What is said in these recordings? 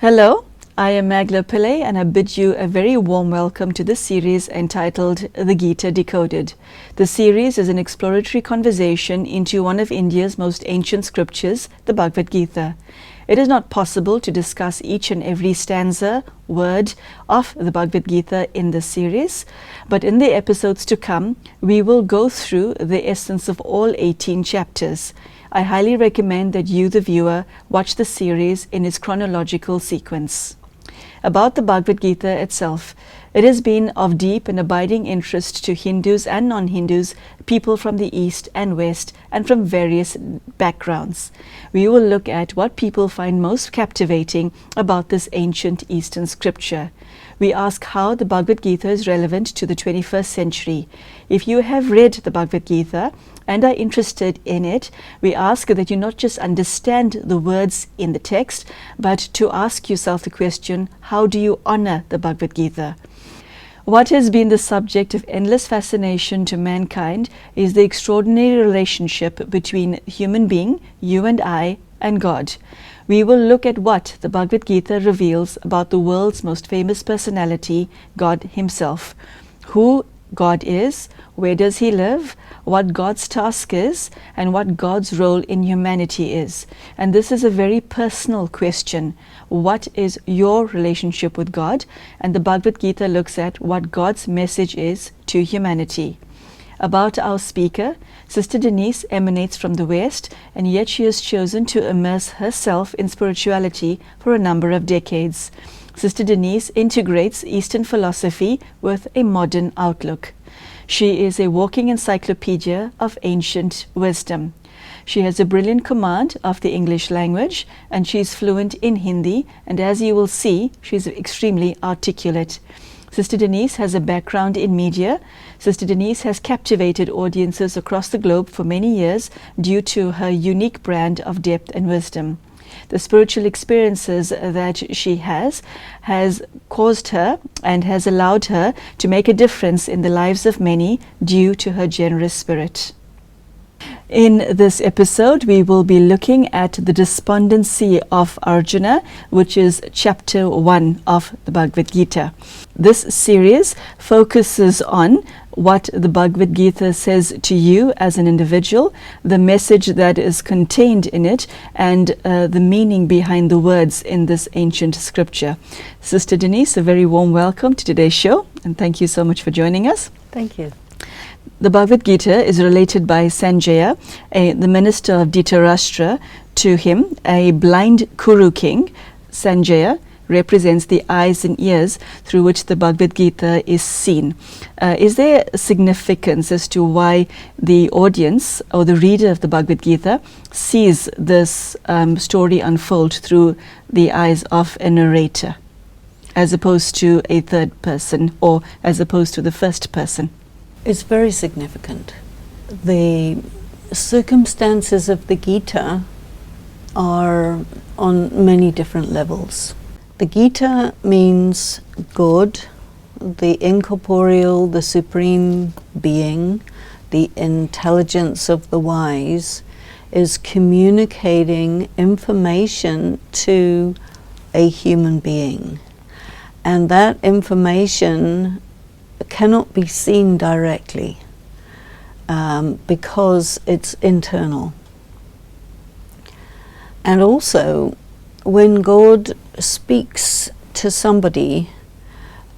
Hello, I am Magela Pillay and I bid you a very warm welcome to this series entitled The Gita Decoded. The series is an exploratory conversation into one of India's most ancient scriptures, the Bhagavad Gita. It is not possible to discuss each and every stanza, word of the Bhagavad Gita in this series, but in the episodes to come, we will go through the essence of all 18 chapters. I highly recommend that you, the viewer, watch the series in its chronological sequence. About the Bhagavad Gita itself, it has been of deep and abiding interest to Hindus and non-Hindus, people from the East and West, and from various backgrounds. We will look at what people find most captivating about this ancient Eastern scripture. We ask how the Bhagavad Gita is relevant to the 21st century. If you have read the Bhagavad Gita and are interested in it, we ask that you not just understand the words in the text, but to ask yourself the question, how do you honor the Bhagavad Gita? What has been the subject of endless fascination to mankind is the extraordinary relationship between human being, you and I, and God. We will look at what the Bhagavad Gita reveals about the world's most famous personality, God Himself. Who God is, where does He live, what God's task is, and what God's role in humanity is. And this is a very personal question. What is your relationship with God? And the Bhagavad Gita looks at what God's message is to humanity. About our speaker, Sister Denise emanates from the West, and yet she has chosen to immerse herself in spirituality for a number of decades. Sister Denise integrates Eastern philosophy with a modern outlook. She is a walking encyclopedia of ancient wisdom. She has a brilliant command of the English language, and she is fluent in Hindi, and as you will see, she is extremely articulate. Sister Denise has a background in media. Sister Denise has captivated audiences across the globe for many years due to her unique brand of depth and wisdom. The spiritual experiences that she has caused her and has allowed her to make a difference in the lives of many due to her generous spirit. In this episode, we will be looking at the despondency of Arjuna, which is chapter 1 of the Bhagavad Gita. This series focuses on what the Bhagavad Gita says to you as an individual, the message that is contained in it, and the meaning behind the words in this ancient scripture. Sister Denise, a very warm welcome to today's show, and thank you so much for joining us. Thank you. The Bhagavad Gita is related by Sanjaya, the minister of Dhritarashtra, to him. A blind Kuru king, Sanjaya, represents the eyes and ears through which the Bhagavad Gita is seen. Is there significance as to why the audience or the reader of the Bhagavad Gita sees this story unfold through the eyes of a narrator, as opposed to a third person, or as opposed to the first person? It's very significant. The circumstances of the Gita are on many different levels. The Gita means God, the incorporeal, the supreme being, the intelligence of the wise, is communicating information to a human being. And that information cannot be seen directly because it's internal. And also, when God speaks to somebody,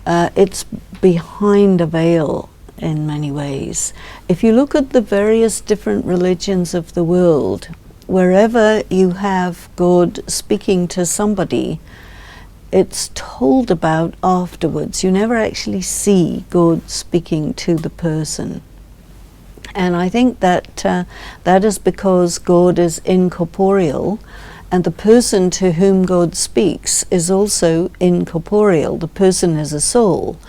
it's behind a veil in many ways. If you look at the various different religions of the world, wherever you have God speaking to somebody, it's told about afterwards. You never actually see God speaking to the person. And I think that that is because God is incorporeal, and the person to whom God speaks is also incorporeal. The person is a soul.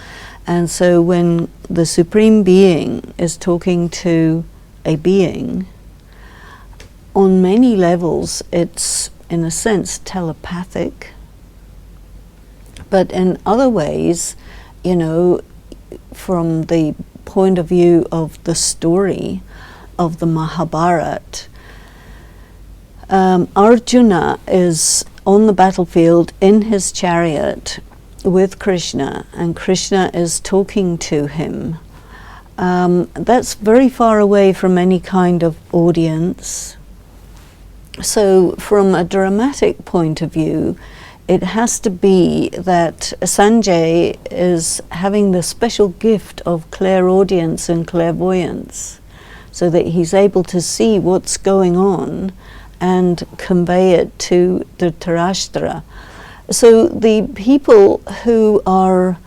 And so when the Supreme Being is talking to a being, on many levels it's, in a sense, telepathic. But in other ways, you know, from the point of view of the story of the Mahabharata, Arjuna is on the battlefield in his chariot with Krishna, and Krishna is talking to him. That's very far away from any kind of audience. So from a dramatic point of view, it has to be that Sanjay is having the special gift of clairaudience and clairvoyance, so that he's able to see what's going on and convey it to Dhritarashtra. So the people who are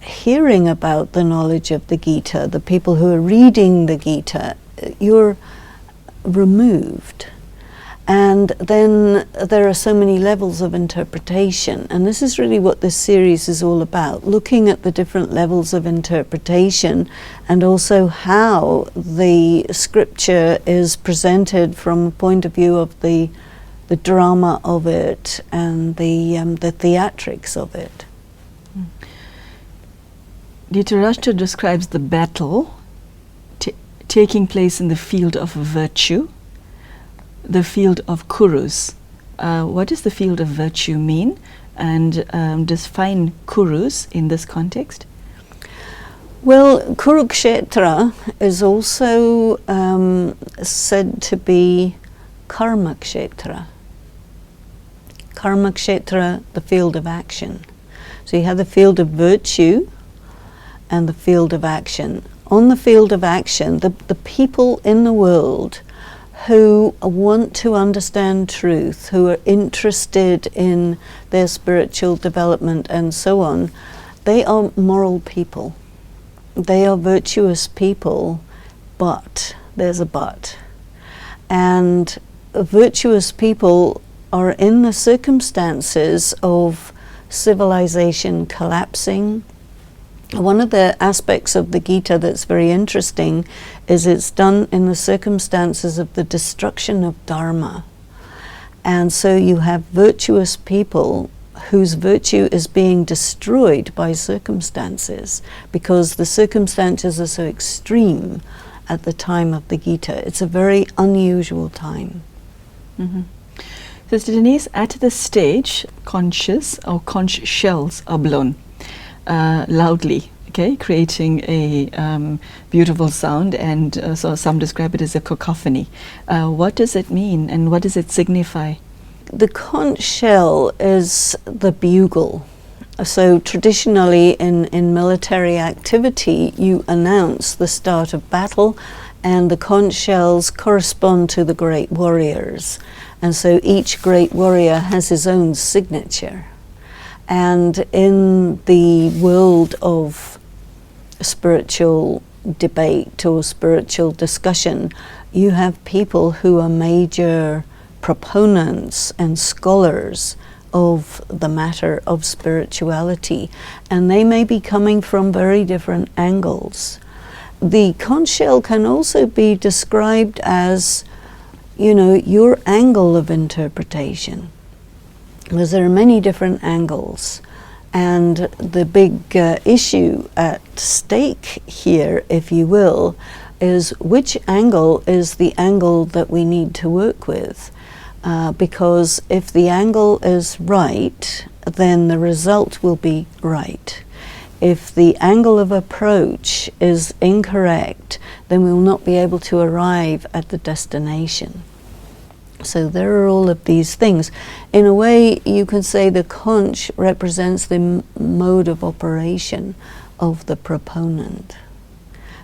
hearing about the knowledge of the Gita, the people who are reading the Gita, you're removed. And then there are so many levels of interpretation, and this is really what this series is all about, looking at the different levels of interpretation and also how the scripture is presented from a point of view of the drama of it and the theatrics of it. Dhritarashtra describes the battle taking place in the field of virtue, the field of Kurus. What does the field of virtue mean? And define Kurus in this context? Well, Kurukshetra is also said to be Karmakshetra. Karmakshetra, the field of action. So you have the field of virtue and the field of action. On the field of action, the people in the world who want to understand truth, who are interested in their spiritual development and so on, they are moral people. They are virtuous people, but there's a but. And virtuous people are in the circumstances of civilization collapsing. One of the aspects of the Gita that's very interesting is it's done in the circumstances of the destruction of Dharma. And so you have virtuous people whose virtue is being destroyed by circumstances, because the circumstances are so extreme at the time of the Gita. It's a very unusual time. Mm-hmm. Sister Denise, at this stage, conscious or conch shells are blown loudly, okay, creating a beautiful sound, and so some describe it as a cacophony. What does it mean, and what does it signify? The conch shell is the bugle. So traditionally in military activity, you announce the start of battle, and the conch shells correspond to the great warriors. And so each great warrior has his own signature. And in the world of spiritual debate or spiritual discussion, you have people who are major proponents and scholars of the matter of spirituality, and they may be coming from very different angles. The conch shell can also be described as, you know, your angle of interpretation, because there are many different angles. And the big issue at stake here, if you will, is which angle is the angle that we need to work with. Because if the angle is right, then the result will be right. If the angle of approach is incorrect, then we will not be able to arrive at the destination. So there are all of these things. In a way, you can say the conch represents the mode of operation of the proponent.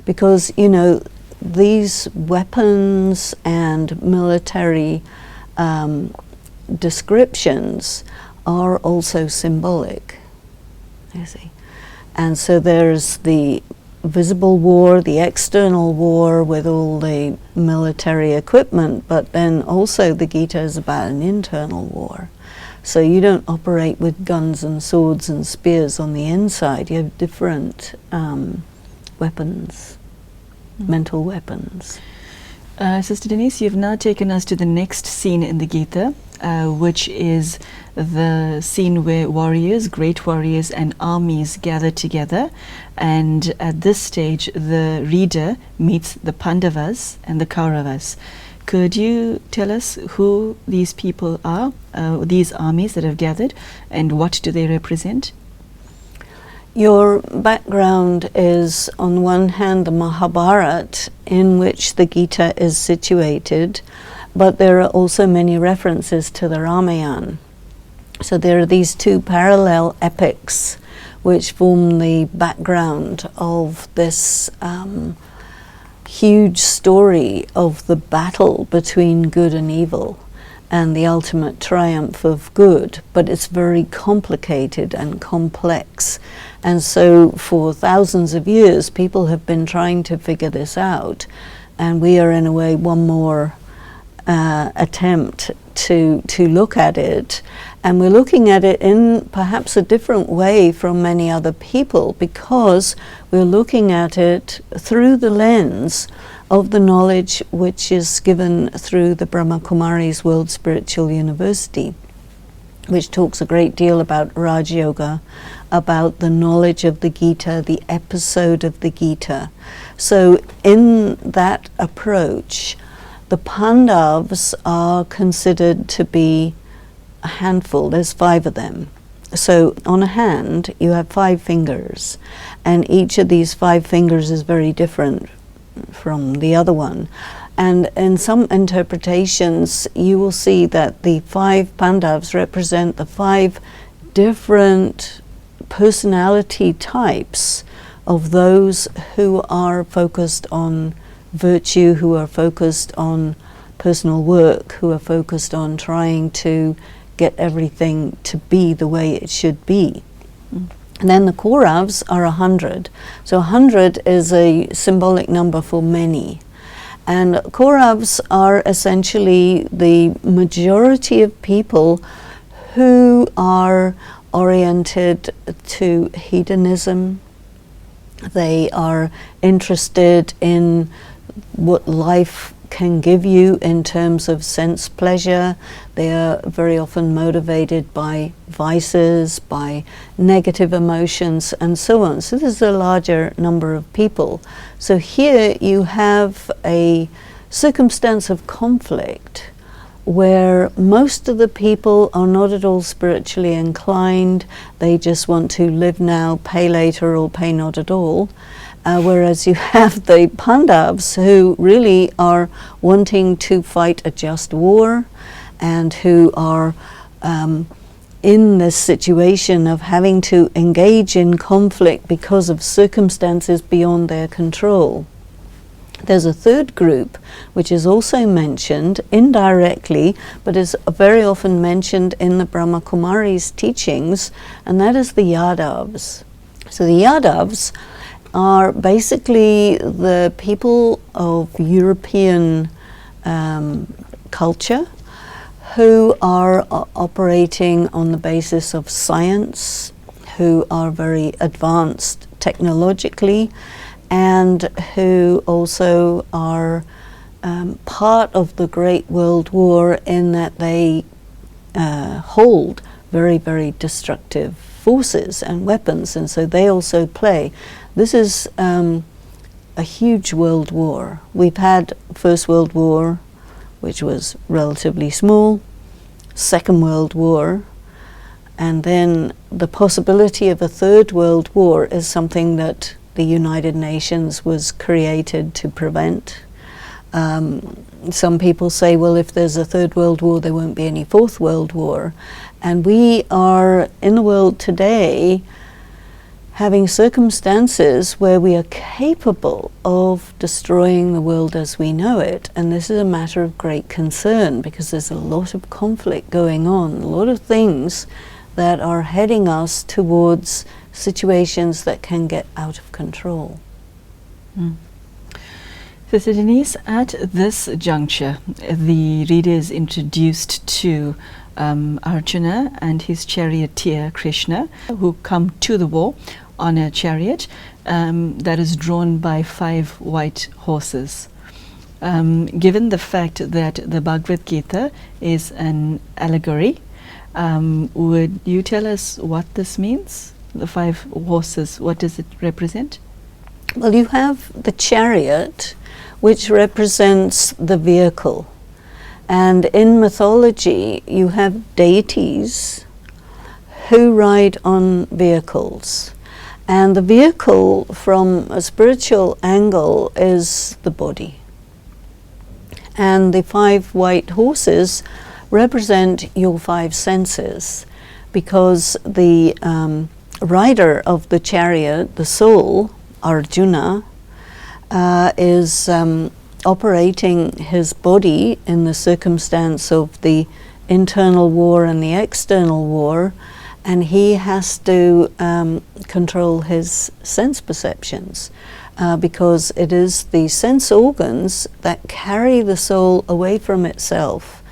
Because, you know, these weapons and military descriptions are also symbolic, you see. And so there's the visible war, the external war with all the military equipment, but then also the Gita is about an internal war. So you don't operate with guns and swords and spears on the inside. You have different weapons, mental weapons. Sister Denise, you've now taken us to the next scene in the Gita, which is the scene where warriors, great warriors and armies gather together, and at this stage the reader meets the Pandavas and the Kauravas. Could you tell us who these people are, these armies that have gathered, and what do they represent? Your background is, on one hand, the Mahabharata, in which the Gita is situated, but there are also many references to the Ramayana. So there are these two parallel epics which form the background of this huge story of the battle between good and evil and the ultimate triumph of good, but it's very complicated and complex. And so for thousands of years, people have been trying to figure this out, and we are in a way one more attempt to look at it. And we're looking at it in perhaps a different way from many other people, because we're looking at it through the lens of the knowledge which is given through the Brahma Kumari's World Spiritual University, which talks a great deal about Raj Yoga, about the knowledge of the Gita, the episode of the Gita. So in that approach, the Pandavas are considered to be a handful. There's 5 of them. So on a hand, you have 5 fingers, and each of these 5 fingers is very different from the other one. And in some interpretations, you will see that the 5 Pandavas represent the 5 different personality types of those who are focused on virtue, who are focused on personal work, who are focused on trying to get everything to be the way it should be. And then the Kauravas are 100. So 100 is a symbolic number for many. And Kauravas are essentially the majority of people who are oriented to hedonism. They are interested in what life can give you in terms of sense pleasure. They are very often motivated by vices, by negative emotions, and so on. So this is a larger number of people. So here you have a circumstance of conflict where most of the people are not at all spiritually inclined. They just want to live now, pay later, or pay not at all. Whereas you have the Pandavas, who really are wanting to fight a just war, and who are in this situation of having to engage in conflict because of circumstances beyond their control. There's a third group which is also mentioned indirectly, but is very often mentioned in the Brahma Kumari's teachings, and that is the Yadavas. So the Yadavas are basically the people of European culture who are operating on the basis of science, who are very advanced technologically, and who also are part of the Great World War, in that they hold very, very destructive forces and weapons, and so they also play. This is a huge world war. We've had First World War, which was relatively small, Second World War, and then the possibility of a Third World War is something that the United Nations was created to prevent. Some people say, well, if there's a Third World War, there won't be any Fourth World War. And we are, in the world today, having circumstances where we are capable of destroying the world as we know it. And this is a matter of great concern, because there's a lot of conflict going on, a lot of things that are heading us towards situations that can get out of control. Sister Denise, at this juncture, the reader is introduced to Arjuna and his charioteer Krishna, who come to the war on a chariot that is drawn by 5 white horses. Given the fact that the Bhagavad Gita is an allegory, would you tell us what this means? The 5 horses, what does it represent? Well, you have the chariot, which represents the vehicle. And in mythology, you have deities who ride on vehicles. And the vehicle, from a spiritual angle, is the body. And the 5 white horses represent your 5 senses, because the rider of the chariot, the soul, Arjuna, is operating his body in the circumstance of the internal war and the external war, and he has to control his sense perceptions, because it is the sense organs that carry the soul away from itself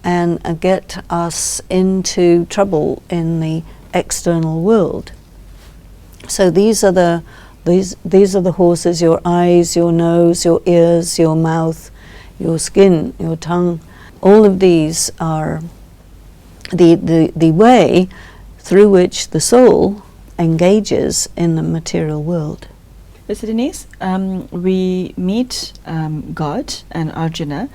and get us into trouble in the external world. So these are the horses: your eyes, your nose, your ears, your mouth, your skin, your tongue. All of these are the way through which the soul engages in the material world. Sister Denise, we meet God and Arjuna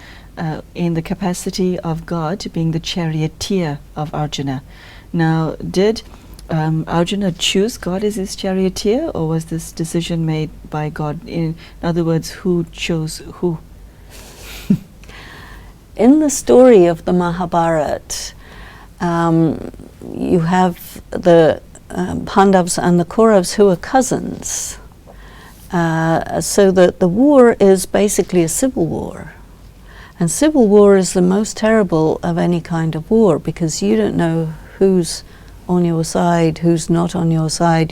in the capacity of God being the charioteer of Arjuna. Now, did Arjuna choose God as his charioteer, or was this decision made by God? In other words, who chose who? In the story of the Mahabharata, you have the Pandavas and the Kauravas, who are cousins. So that the war is basically a civil war. And civil war is the most terrible of any kind of war, because you don't know who's on your side, who's not on your side.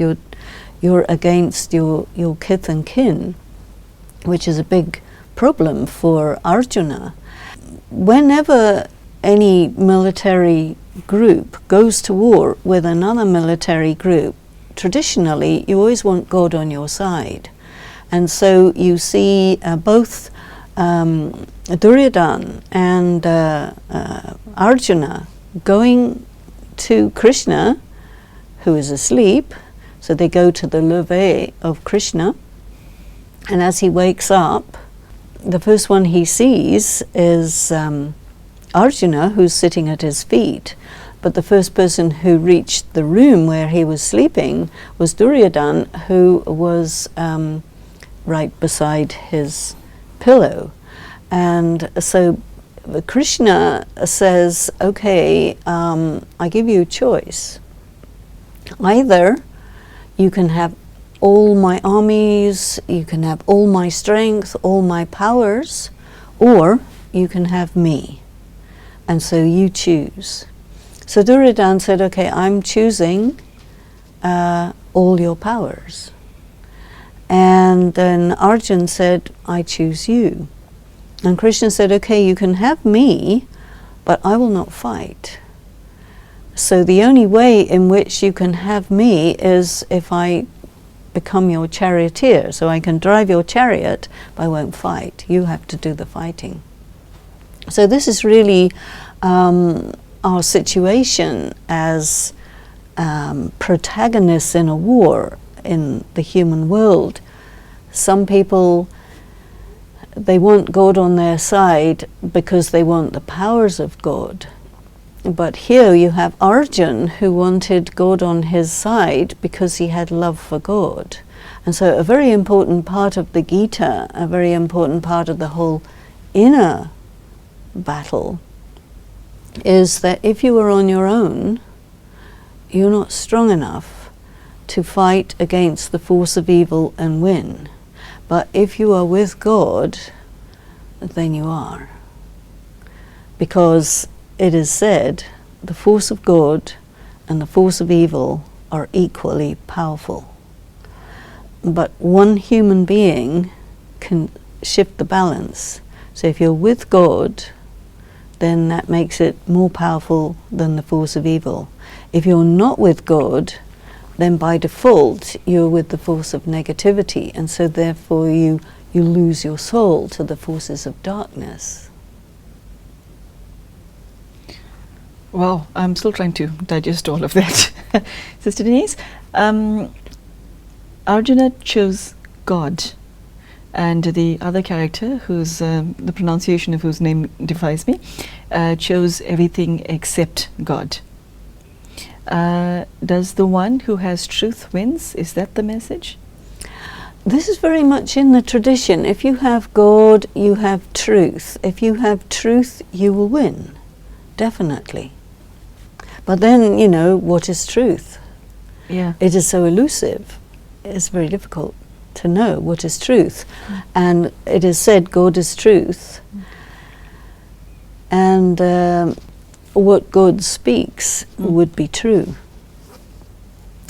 You're against your kith and kin, which is a big problem for Arjuna. Whenever any military group goes to war with another military group, traditionally you always want God on your side. And so you see both Duryodhana and Arjuna going to Krishna, who is asleep. So they go to the levee of Krishna, and as he wakes up, the first one he sees is Arjuna, who's sitting at his feet. But the first person who reached the room where he was sleeping was Duryodhana, who was right beside his pillow. And so Krishna says, okay, I give you a choice. Either you can have all my armies, you can have all my strength, all my powers, or you can have me. And so you choose. So Duryodhana said, okay, I'm choosing all your powers. And then Arjuna said, I choose you. And Krishna said, okay, you can have me, but I will not fight. So the only way in which you can have me is if I become your charioteer. So I can drive your chariot, but I won't fight. You have to do the fighting. So this is really our situation as protagonists in a war in the human world. Some people, they want God on their side because they want the powers of God. But here you have Arjuna, who wanted God on his side because he had love for God. And so a very important part of the Gita, a very important part of the whole inner battle, is that if you are on your own, you're not strong enough to fight against the force of evil and win. But if you are with God, then you are. Because it is said, the force of God and the force of evil are equally powerful. But one human being can shift the balance. So if you're with God, then that makes it more powerful than the force of evil. If you're not with God, then by default you're with the force of negativity, and so therefore you lose your soul to the forces of darkness. Wow, I'm still trying to digest all of that. Sister Denise, Arjuna chose God, and the other character, whose the pronunciation of whose name defies me, chose everything except God. Does the one who has truth wins? Is that the message? This is very much in the tradition. If you have God, you have truth. If you have truth, you will win. Definitely. But then, you know, what is truth? Yeah. It is so elusive. It's very difficult to know what is truth. And it is said God is truth. And what God speaks would be true.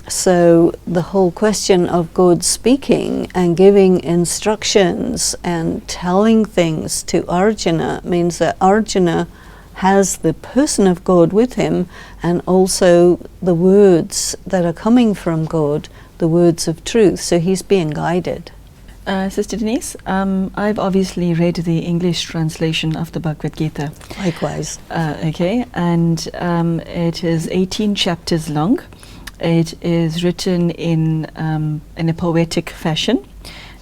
So the whole question of God speaking and giving instructions and telling things to Arjuna means that Arjuna has the person of God with him, and also the words that are coming from God, the words of truth. So he's being guided. Sister Denise, I've obviously read the English translation of the Bhagavad Gita. Likewise. Okay, and it is 18 chapters long. It is written in a poetic fashion.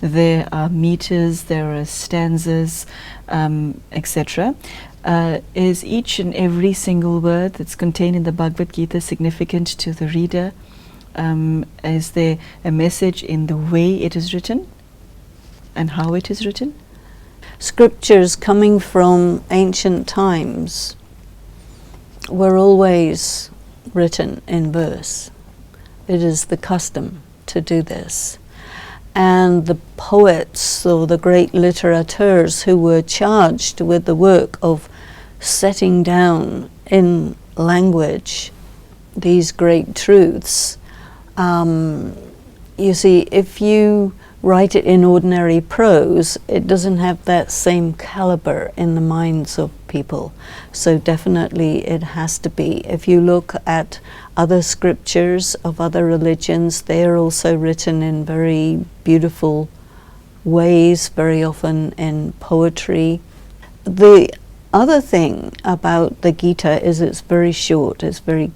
There are meters, there are stanzas, etc. Is each and every single word that's contained in the Bhagavad Gita significant to the reader? Is there a message in the way it is written and how it is written? Scriptures coming from ancient times were always written in verse. It is the custom to do this. And the poets or the great literateurs who were charged with the work of setting down in language these great truths, you see, if you write it in ordinary prose, it doesn't have that same caliber in the minds of people. So definitely it has to be. If you look at other scriptures of other religions, they are also written in very beautiful ways, very often in poetry. The other thing about the Gita is it's very short, it's very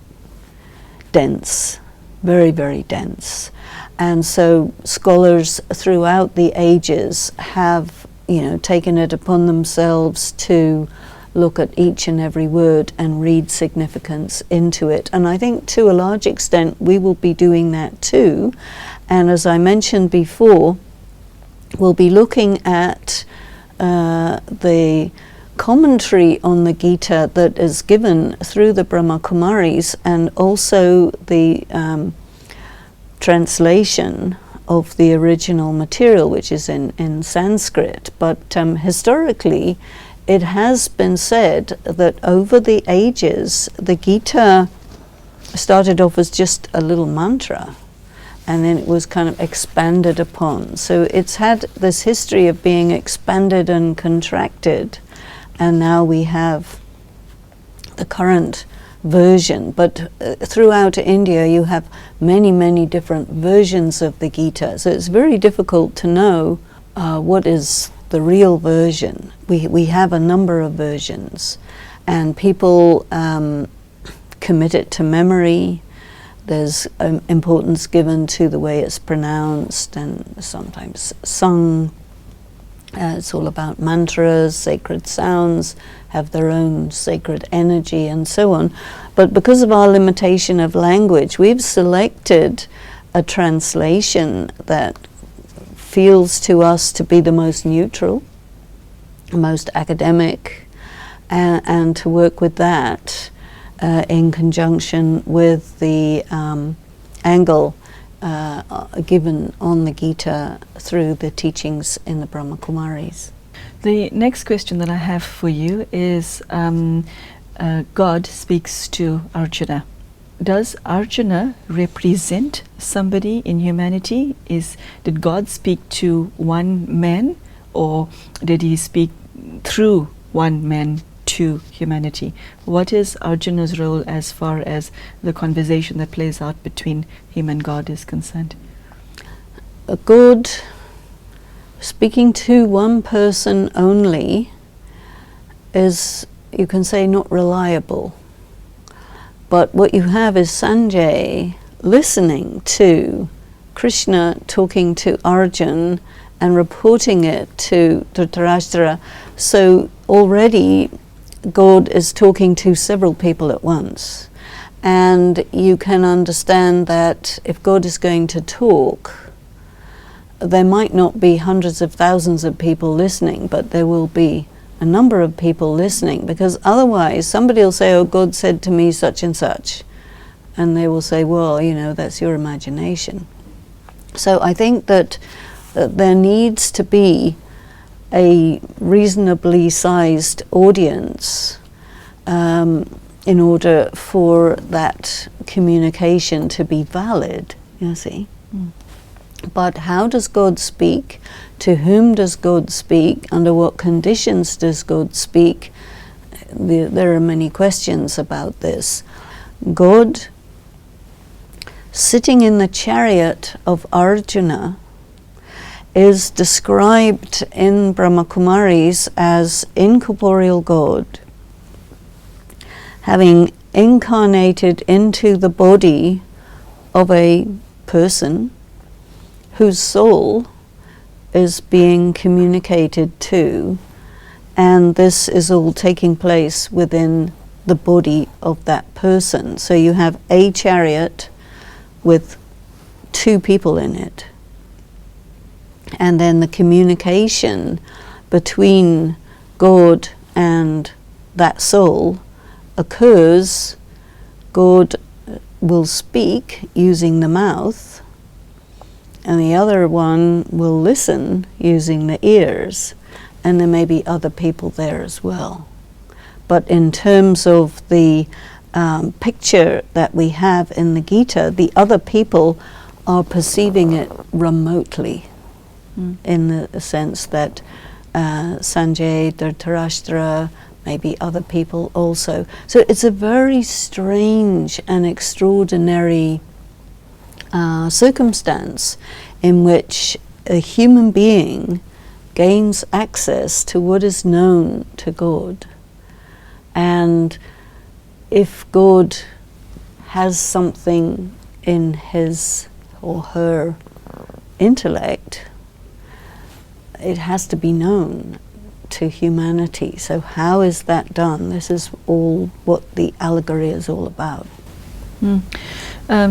dense, very, very dense. And so scholars throughout the ages have, you know, taken it upon themselves to look at each and every word and read significance into it. And I think to a large extent we will be doing that too. And as I mentioned before, we'll be looking at the commentary on the Gita that is given through the Brahma Kumaris, and also the translation of the original material, which is in Sanskrit. But historically, it has been said that over the ages, the Gita started off as just a little mantra, and then it was kind of expanded upon. So it's had this history of being expanded and contracted, and now we have the current version. But throughout India you have many, many different versions of the Gita, so it's very difficult to know what is the real version. We have a number of versions, and people commit it to memory. There's importance given to the way it's pronounced and sometimes sung. It's all about mantras, sacred sounds, have their own sacred energy and so on. But because of our limitation of language, we've selected a translation that feels to us to be the most neutral, most academic, and to work with that in conjunction with the angle given on the Gita through the teachings in the Brahma Kumaris. The next question that I have for you is God speaks to Arjuna. Does Arjuna represent somebody in humanity? Did God speak to one man, or did he speak through one man to humanity? What is Arjuna's role as far as the conversation that plays out between him and God is concerned? God speaking to one person only is, you can say, not reliable. But what you have is Sanjay listening to Krishna talking to Arjun and reporting it to Dhritarashtra. So already God is talking to several people at once. And you can understand that if God is going to talk, there might not be hundreds of thousands of people listening, but there will be a number of people listening, because otherwise somebody will say, oh, God said to me such and such. And they will say, well, you know, that's your imagination. So I think that there needs to be a reasonably sized audience in order for that communication to be valid, you see. But how does God speak? To whom does God speak? Under what conditions does God speak? There are many questions about this. God, sitting in the chariot of Arjuna, is described in Brahma Kumaris as incorporeal God, having incarnated into the body of a person whose soul is being communicated to, and this is all taking place within the body of that person. So you have a chariot with two people in it, and then the communication between God and that soul occurs. God will speak using the mouth, and the other one will listen using the ears, and there may be other people there as well. But in terms of the picture that we have in the Gita, the other people are perceiving it remotely, in the sense that Sanjay, Dhritarashtra, maybe other people also. So it's a very strange and extraordinary circumstance in which a human being gains access to what is known to God. And if God has something in his or her intellect, it has to be known to humanity. So how is that done? This is all what the allegory is all about.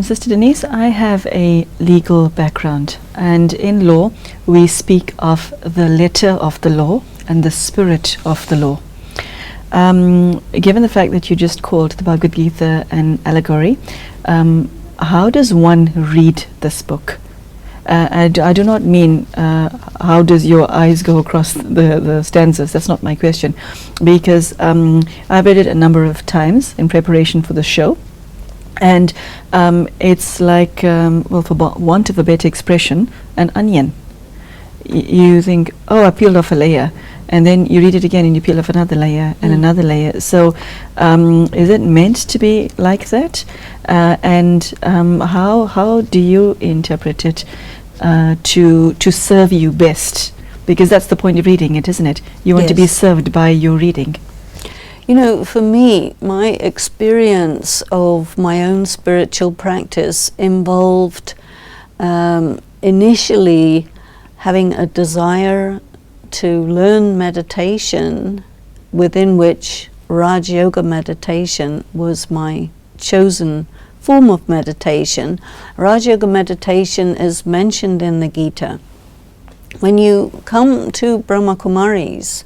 Sister Denise, I have a legal background, and in law we speak of the letter of the law and the spirit of the law. Given the fact that you just called the Bhagavad Gita an allegory, how does one read this book? I do not mean how does your eyes go across the stanzas. That's not my question, because I've read it a number of times in preparation for the show, and it's like, well, for want of a better expression, an onion. You think, oh, I peeled off a layer, and then you read it again and you peel off another layer and another layer. So is it meant to be like that? And how do you interpret it to serve you best? Because that's the point of reading it, isn't it? You want to be served by your reading. You know, for me, my experience of my own spiritual practice involved initially having a desire to learn meditation, within which Raj Yoga meditation was my chosen form of meditation. Raj Yoga meditation is mentioned in the Gita. When you come to Brahma Kumaris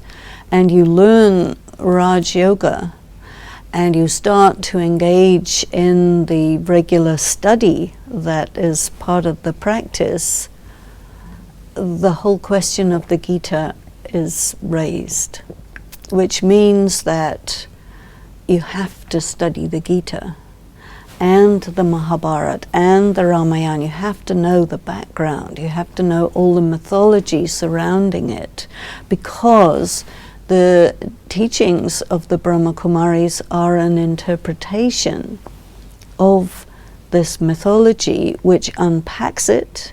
and you learn Raj Yoga and you start to engage in the regular study that is part of the practice, the whole question of the Gita is raised, which means that you have to study the Gita and the Mahabharata and the Ramayana. You have to know the background. You have to know all the mythology surrounding it, because the teachings of the Brahma Kumaris are an interpretation of this mythology, which unpacks it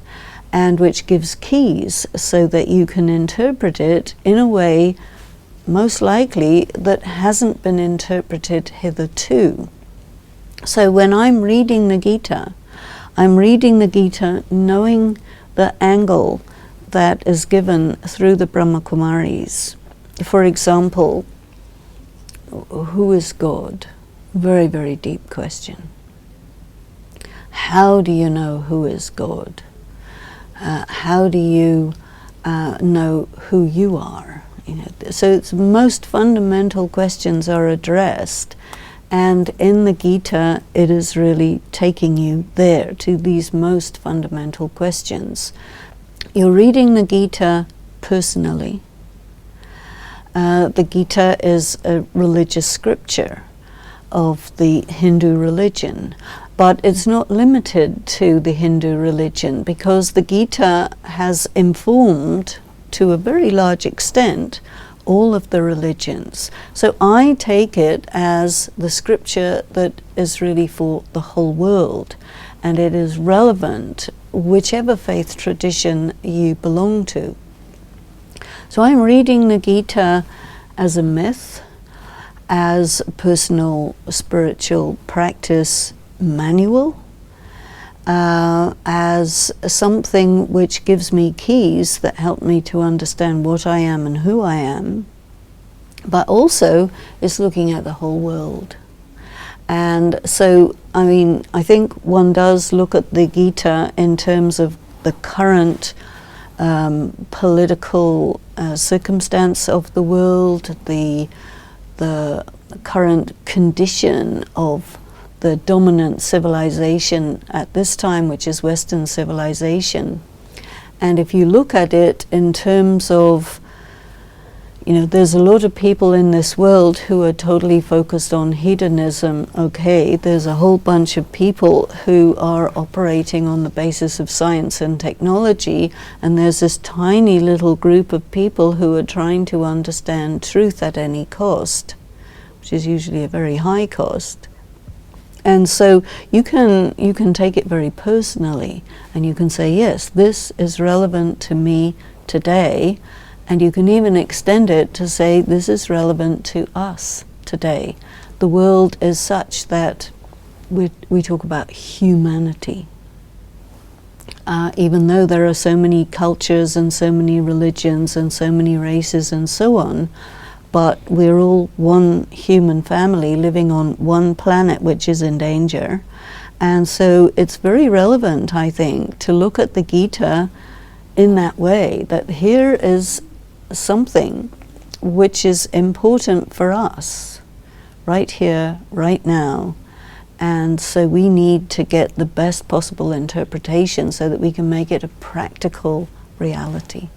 and which gives keys so that you can interpret it in a way most likely that hasn't been interpreted hitherto. So when I'm reading the Gita knowing the angle that is given through the Brahma Kumaris. For example, who is God? Very, very deep question. How do you know who is God? How do you know who you are? You know, so its most fundamental questions are addressed, and in the Gita it is really taking you there to these most fundamental questions. You're reading the Gita personally. The Gita is a religious scripture of the Hindu religion, but it's not limited to the Hindu religion, because the Gita has informed, to a very large extent, all of the religions. So I take it as the scripture that is really for the whole world, and it is relevant whichever faith tradition you belong to. So I'm reading the Gita as a myth, as a personal spiritual practice manual, as something which gives me keys that help me to understand what I am and who I am, but also is looking at the whole world. And so, I mean, I think one does look at the Gita in terms of the current political circumstance of the world, the current condition of the dominant civilization at this time, which is Western civilization. And if you look at it in terms of, you know, there's a lot of people in this world who are totally focused on hedonism. Okay, there's a whole bunch of people who are operating on the basis of science and technology, and there's this tiny little group of people who are trying to understand truth at any cost, which is usually a very high cost. And so you can take it very personally, and you can say, yes, this is relevant to me today, and you can even extend it to say this is relevant to us today. The world is such that we talk about humanity. Even though there are so many cultures and so many religions and so many races and so on, but we're all one human family living on one planet which is in danger. And so it's very relevant, I think, to look at the Gita in that way, that here is something which is important for us, right here, right now. And so we need to get the best possible interpretation so that we can make it a practical reality.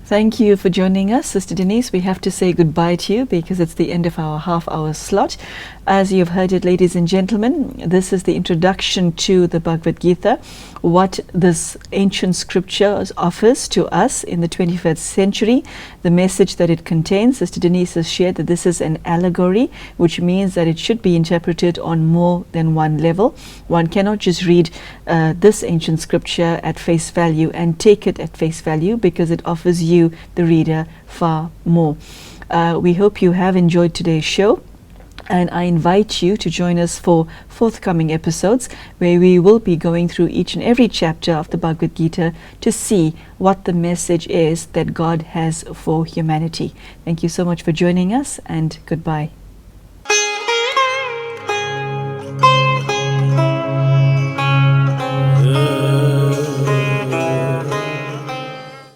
Thank you for joining us, Sister Denise. We have to say goodbye to you because it's the end of our half-hour slot. As you've heard it, ladies and gentlemen, this is the introduction to the Bhagavad Gita, what this ancient scripture offers to us in the 21st century, the message that it contains. Sister Denise has shared that this is an allegory, which means that it should be interpreted on more than one level. One cannot just read this ancient scripture at face value and take it at face value, because it offers you, the reader, far more. We hope you have enjoyed today's show, and I invite you to join us for forthcoming episodes where we will be going through each and every chapter of the Bhagavad Gita to see what the message is that God has for humanity. Thank you so much for joining us, and goodbye.